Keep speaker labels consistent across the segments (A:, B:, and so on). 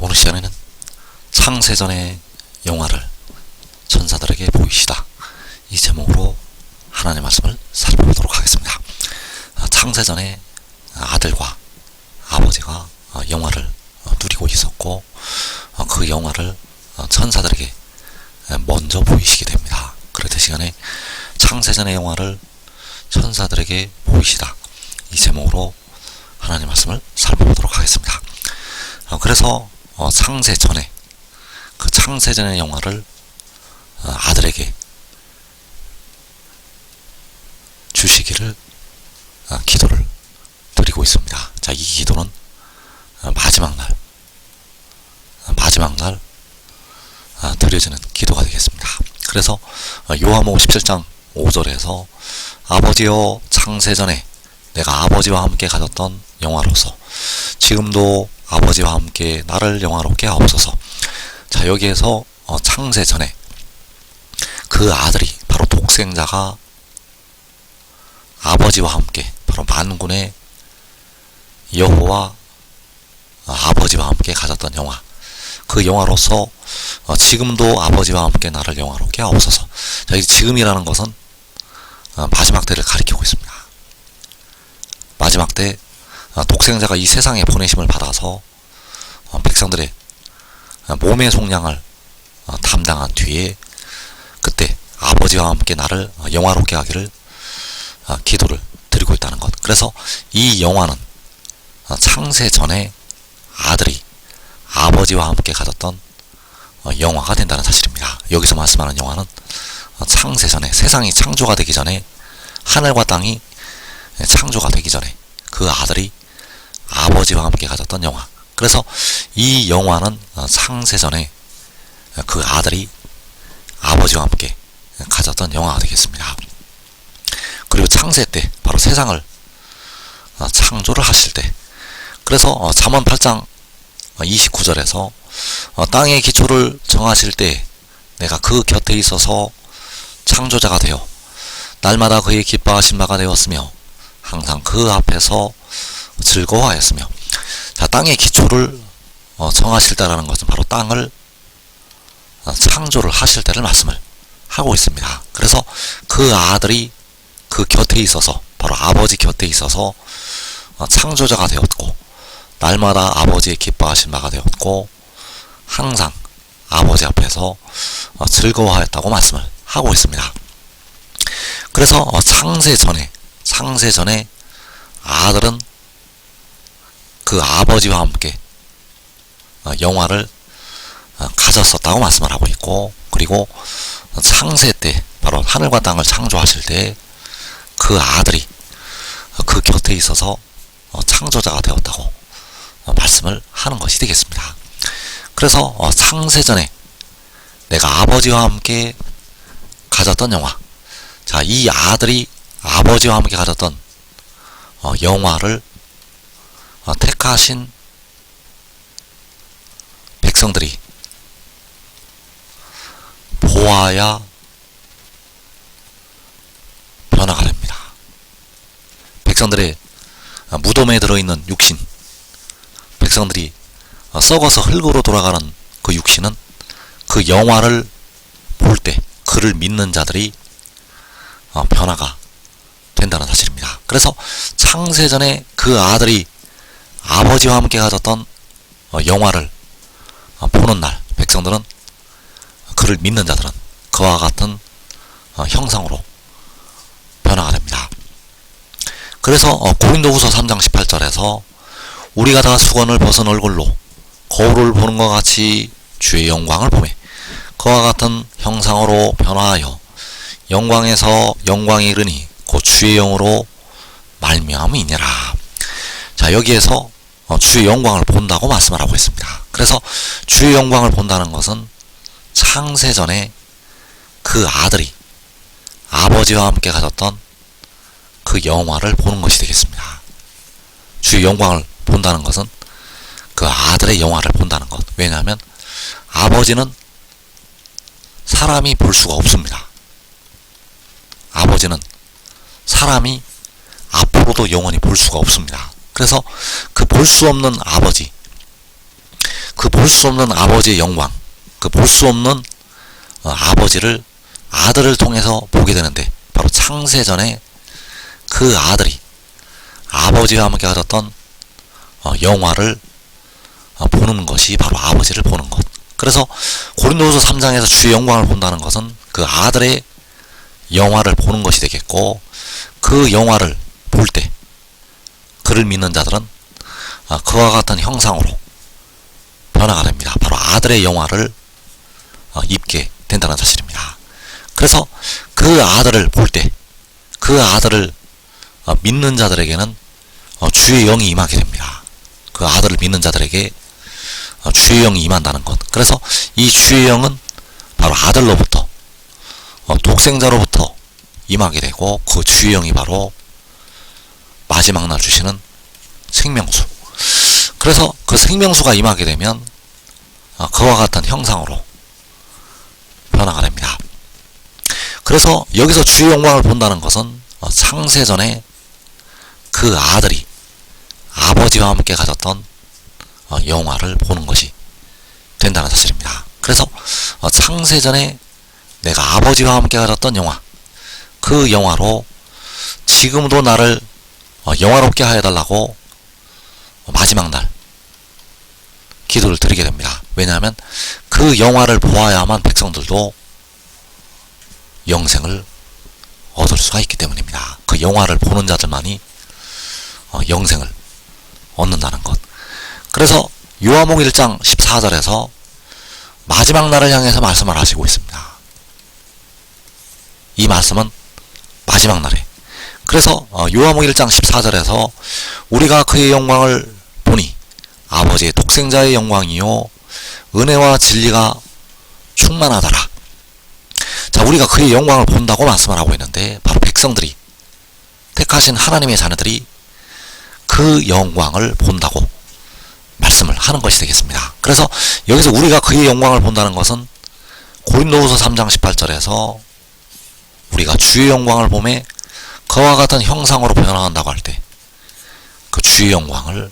A: 오늘 시간에는 창세전의 영화를 천사들에게 보이시다, 이 제목으로 하나님의 말씀을 살펴보도록 하겠습니다. 창세전에 아들과 아버지가 영화를 누리고 있었고, 그 영화를 천사들에게 먼저 보이시게 됩니다. 그럴 시간에 창세전의 영화를 천사들에게 보이시다, 이 제목으로 하나님의 말씀을 살펴보도록 하겠습니다. 그래서 창세전에, 그 창세전의 영화를 아들에게 주시기를 기도를 드리고 있습니다. 자, 이 기도는 마지막 날 드려지는 기도가 되겠습니다. 그래서 요한복음 17장 5절에서 아버지여, 창세전에 내가 아버지와 함께 가졌던 영화로서 지금도 아버지와 함께 나를 영화롭게 하옵소서. 자, 여기에서 창세전에 그 아들이, 바로 독생자가 아버지와 함께, 바로 만군의 여호와 아버지와 함께 가졌던 영화, 그 영화로서 지금도 아버지와 함께 나를 영화롭게 하옵소서. 자, 이 지금이라는 것은 마지막 때를 가리키고 있습니다. 마지막 때 독생자가 이 세상에 보내심을 받아서 백성들의 몸의 속량을 담당한 뒤에, 그때 아버지와 함께 나를 영화롭게 하기를 기도를 드리고 있다는 것. 그래서 이 영화는 창세 전에 아들이 아버지와 함께 가졌던 영화가 된다는 사실입니다. 여기서 말씀하는 영화는 창세 전에, 세상이 창조가 되기 전에, 하늘과 땅이 창조가 되기 전에 그 아들이 아버지와 함께 가졌던 영화. 그래서 이 영화는 창세전에 그 아들이 아버지와 함께 가졌던 영화가 되겠습니다. 그리고 창세 때, 바로 세상을 창조를 하실 때, 그래서 잠언 8장 29절에서 땅의 기초를 정하실 때 내가 그 곁에 있어서 창조자가 되어 날마다 그의 기뻐하신 바가 되었으며 항상 그 앞에서 즐거워하였으며. 자, 땅의 기초를 정하실 때라는 것은 바로 땅을 창조를 하실 때를 말씀을 하고 있습니다. 그래서 그 아들이 그 곁에 있어서, 바로 아버지 곁에 있어서 창조자가 되었고, 날마다 아버지의 기뻐하신 바가 되었고, 항상 아버지 앞에서 즐거워하였다고 말씀을 하고 있습니다. 그래서 창세전에 아들은 그 아버지와 함께 영화를 가졌었다고 말씀을 하고 있고, 그리고 창세 때, 바로 하늘과 땅을 창조하실 때 그 아들이 그 곁에 있어서 창조자가 되었다고 말씀을 하는 것이 되겠습니다. 그래서 창세전에 내가 아버지와 함께 가졌던 영화, 자, 이 아들이 아버지와 함께 가졌던 영화를 택하신 백성들이 보아야 변화가 됩니다. 백성들의 무덤에 들어있는 육신, 백성들이 썩어서 흙으로 돌아가는 그 육신은 그 영화를 볼 때 그를 믿는 자들이 변화가 된다는 사실입니다. 그래서 창세전에 그 아들이 아버지와 함께 가졌던 영화를 보는 날, 백성들은, 그를 믿는 자들은 그와 같은 형상으로 변화가 됩니다. 그래서 고린도후서 3장 18절에서 우리가 다 수건을 벗은 얼굴로 거울을 보는 것 같이 주의 영광을 보매 그와 같은 형상으로 변화하여 영광에서 영광에 이르니 곧 주의 영으로 말미암음이니라. 자, 여기에서 주의 영광을 본다고 말씀을 하고 있습니다. 그래서 주의 영광을 본다는 것은 창세전에 그 아들이 아버지와 함께 가졌던 그 영화를 보는 것이 되겠습니다. 주의 영광을 본다는 것은 그 아들의 영화를 본다는 것. 왜냐하면 아버지는 사람이 볼 수가 없습니다. 아버지는 사람이 앞으로도 영원히 볼 수가 없습니다. 그래서 그 볼 수 없는 아버지, 그 볼 볼 수 없는 아버지의 영광, 그 볼 수 없는 아버지를 아들을 통해서 보게 되는데, 바로 창세전에 그 아들이 아버지와 함께 가졌던 영화를 보는 것이 바로 아버지를 보는 것. 그래서 고린도후서 3장에서 주의 영광을 본다는 것은 그 아들의 영화를 보는 것이 되겠고, 그 영화를 볼 때 그를 믿는 자들은 그와 같은 형상으로 변화가 됩니다. 바로 아들의 영화를 입게 된다는 사실입니다. 그래서 그 아들을 볼 때, 그 아들을 믿는 자들에게는 주의 영이 임하게 됩니다. 그 아들을 믿는 자들에게 주의 영이 임한다는 것. 그래서 이 주의 영은 바로 아들로부터, 독생자로부터 임하게 되고, 그 주의 영이 바로 마지막 날 주시는 생명수. 그래서 그 생명수가 임하게 되면 그와 같은 형상으로 변화가 됩니다. 그래서 여기서 주의 영광을 본다는 것은 창세전에 그 아들이 아버지와 함께 가졌던 영화를 보는 것이 된다는 사실입니다. 그래서 창세전에 내가 아버지와 함께 가졌던 영화, 그 영화로 지금도 나를 영화롭게 하여달라고 마지막 날 기도를 드리게 됩니다. 왜냐하면 그 영화를 보아야만 백성들도 영생을 얻을 수가 있기 때문입니다. 그 영화를 보는 자들만이 영생을 얻는다는 것. 그래서 요한복음 1장 14절에서 마지막 날을 향해서 말씀을 하시고 있습니다. 이 말씀은 마지막 날에, 그래서 요한복음 1장 14절에서 우리가 그의 영광을 보니 아버지의 독생자의 영광이요 은혜와 진리가 충만하더라. 자, 우리가 그의 영광을 본다고 말씀을 하고 있는데, 바로 백성들이, 택하신 하나님의 자녀들이 그 영광을 본다고 말씀을 하는 것이 되겠습니다. 그래서 여기서 우리가 그의 영광을 본다는 것은 고린도후서 3장 18절에서 우리가 주의 영광을 보매 그와 같은 형상으로 변화한다고 할 때 그 주의 영광을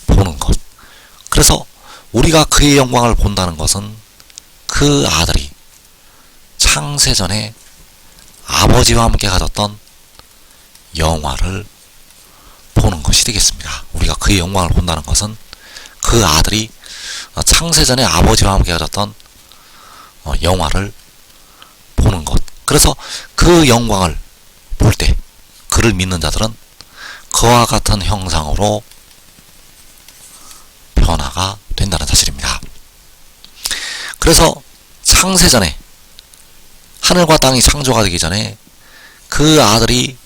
A: 보는 것. 그래서 우리가 그의 영광을 본다는 것은 그 아들이 창세전에 아버지와 함께 가졌던 영화를 보는 것이 되겠습니다. 우리가 그의 영광을 본다는 것은 그 아들이 창세전에 아버지와 함께 가졌던 영화를 보는 것. 그래서 그 영광을 볼 때 그를 믿는 자들은 그와 같은 형상으로 변화가 된다는 사실입니다. 그래서 창세전에, 하늘과 땅이 창조가 되기 전에 그 아들이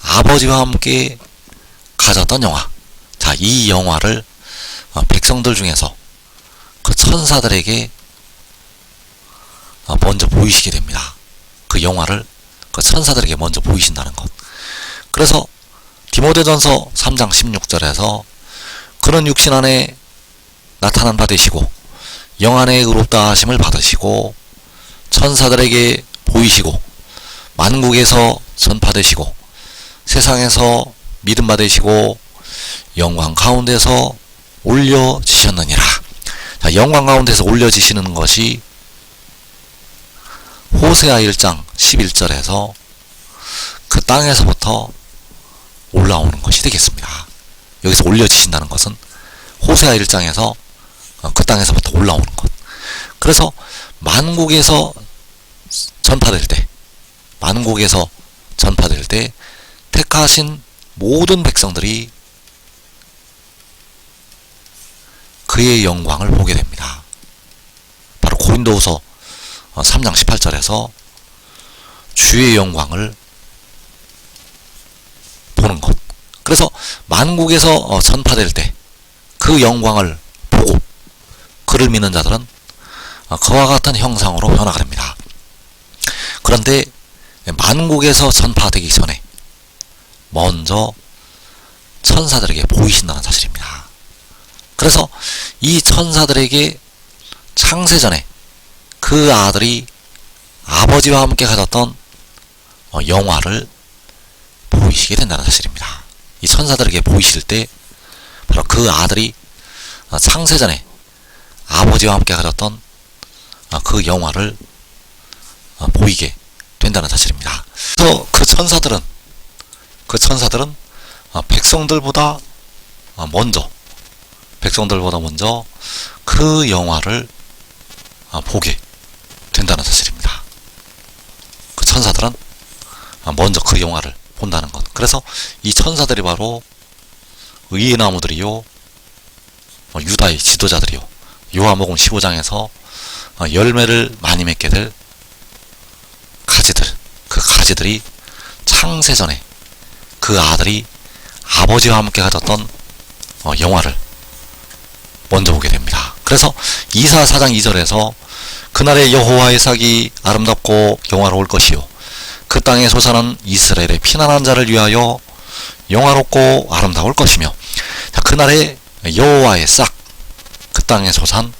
A: 아버지와 함께 가졌던 영화, 자, 이 영화를 백성들 중에서 그 천사들에게 먼저 보이시게 됩니다. 그 영화를 그 천사들에게 먼저 보이신다는 것. 그래서 디모데전서 3장 16절에서 그는 육신 안에 나타난 바 되시고 영 안에 의롭다 하심을 받으시고 천사들에게 보이시고 만국에서 전파되시고 세상에서 믿음 받으시고 영광 가운데서 올려지셨느니라. 자, 영광 가운데서 올려지시는 것이 호세아 1장 11절에서 그 땅에서부터 올라오는 것이 되겠습니다. 여기서 올려지신다는 것은 호세아 1장에서 그 땅에서부터 올라오는 것. 그래서 만국에서 전파될 때, 만국에서 전파될 때 택하신 모든 백성들이 그의 영광을 보게 됩니다. 바로 고린도후서 3장 18절에서 주의 영광을 보는 것. 그래서 만국에서 전파될 때 그 영광을 보고 그를 믿는 자들은 그와 같은 형상으로 변화가 됩니다. 그런데 만국에서 전파되기 전에 먼저 천사들에게 보이신다는 사실입니다. 그래서 이 천사들에게 창세전에 그 아들이 아버지와 함께 가졌던 영화를 보이시게 된다는 사실입니다. 이 천사들에게 보이실 때 바로 그 아들이 창세전에 아버지와 함께 가졌던 그 영화를 보이게 된다는 사실입니다. 그래서 그 천사들은 백성들보다 먼저 그 영화를 보게 된다는 사실입니다. 그 천사들은 먼저 그 영화를 본다는 것. 그래서 이 천사들이 바로 의의 나무들이요, 유다의 지도자들이요, 요한복음 15장에서 열매를 많이 맺게 될 가지들, 그 가지들이 창세전에 그 아들이 아버지와 함께 가졌던 영화를 먼저 보게 됩니다. 그래서 이사 4장 2절에서 그날의 여호와의 삭이 아름답고 영화로울 것이요 그 땅의 소산은 이스라엘의 피난한 자를 위하여 영화롭고 아름다울 것이며, 그날의 여호와의 싹, 그 땅의 소산,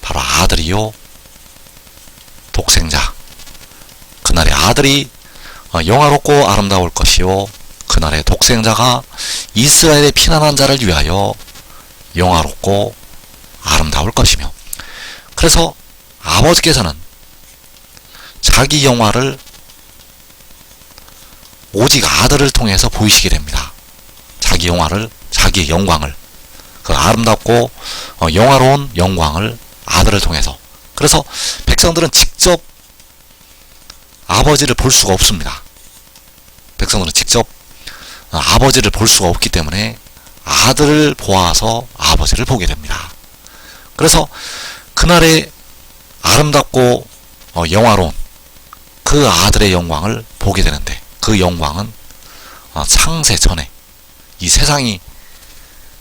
A: 바로 아들이요 독생자, 그날의 아들이 영화롭고 아름다울 것이요 그날의 독생자가 이스라엘의 피난한 자를 위하여 영화롭고 아름다울 것이며. 그래서 아버지께서는 자기 영화를 오직 아들을 통해서 보이시게 됩니다. 자기 영광을, 그 아름답고 영화로운 영광을 아들을 통해서. 그래서 백성들은 직접 아버지를 볼 수가 없습니다. 백성들은 직접 아버지를 볼 수가 없기 때문에 아들을 보아서 아버지를 보게 됩니다. 그래서 그날의 아름답고 영화로운 그 아들의 영광을 보게 되는데, 그 영광은 창세 전에, 이 세상이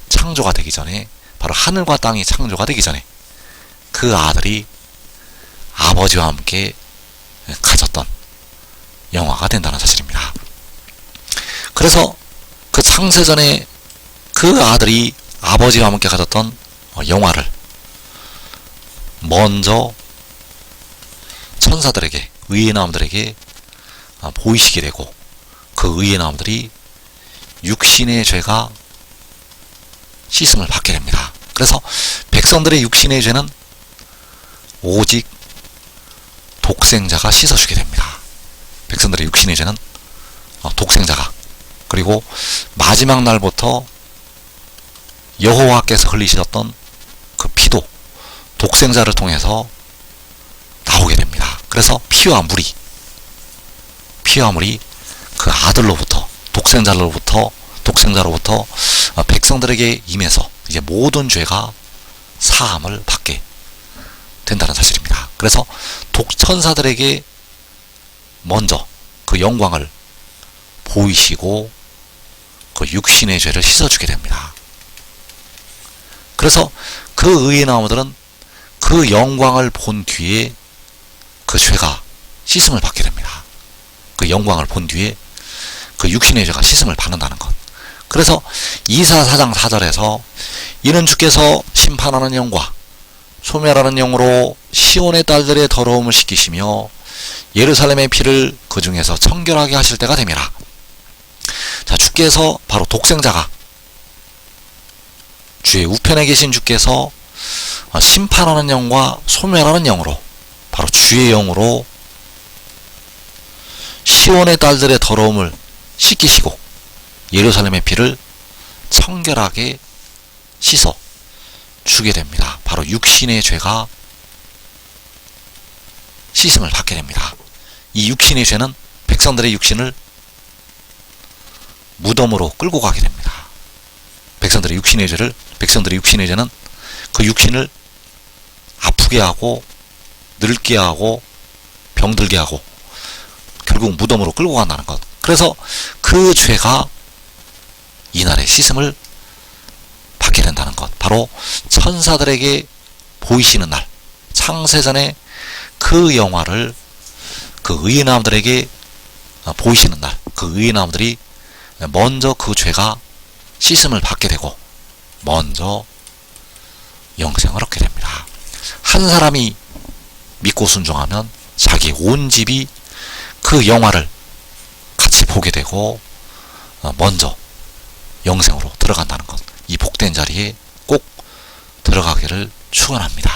A: 창조가 되기 전에, 바로 하늘과 땅이 창조가 되기 전에 그 아들이 아버지와 함께 가졌던 영화가 된다는 사실입니다. 그래서 그 창세전에 그 아들이 아버지와 함께 가졌던 영화를 먼저 천사들에게, 의의 나무들에게 보이시게 되고, 그 의의 나무들이 육신의 죄가 씻음을 받게 됩니다. 그래서 백성들의 육신의 죄는 오직 독생자가 씻어주게 됩니다. 백성들의 육신의 죄는 독생자가, 그리고 마지막 날부터 여호와께서 흘리셨던 그 피도 독생자를 통해서 나오게 됩니다. 그래서 피와 물이 그 아들로부터, 독생자로부터 백성들에게 임해서 이제 모든 죄가 사함을 받게 된다는 사실입니다. 그래서 천사들에게 먼저 그 영광을 보이시고 그 육신의 죄를 씻어주게 됩니다. 그래서 그 의의 나무들은 그 영광을 본 뒤에 그 죄가 씻음을 받게 됩니다. 그 영광을 본 뒤에 그 육신의 죄가 씻음을 받는다는 것. 그래서 이사 4장 4절에서 이는 주께서 심판하는 영과 소멸하는 영으로 시온의 딸들의 더러움을 씻기시며 예루살렘의 피를 그 중에서 청결하게 하실 때가 됨이라. 자, 주께서 바로 독생자가, 주의 우편에 계신 주께서 심판하는 영과 소멸하는 영으로, 바로 주의 영으로 시온의 딸들의 더러움을 씻기시고 예루살렘의 피를 청결하게 씻어 주게 됩니다. 바로 육신의 죄가 씻음을 받게 됩니다. 이 육신의 죄는 백성들의 육신을 무덤으로 끌고 가게 됩니다. 백성들의 육신의 죄는 그 육신을 아프게 하고 늙게 하고 병들게 하고 결국 무덤으로 끌고 간다는 것. 그래서 그 죄가 이날의 씻음을 받게 된다는 것. 바로 천사들에게 보이시는 날, 창세전에 그 영화를 그 의의 나무들에게 보이시는 날, 그 의의 나무들이 먼저 그 죄가 씻음을 받게 되고 먼저 영생을 얻게 됩니다. 한 사람이 믿고 순종하면 자기 온 집이 그 영화를 같이 보게 되고 먼저 영생으로 들어간다는 것. 이 복된 자리에 꼭 들어가기를 축원합니다.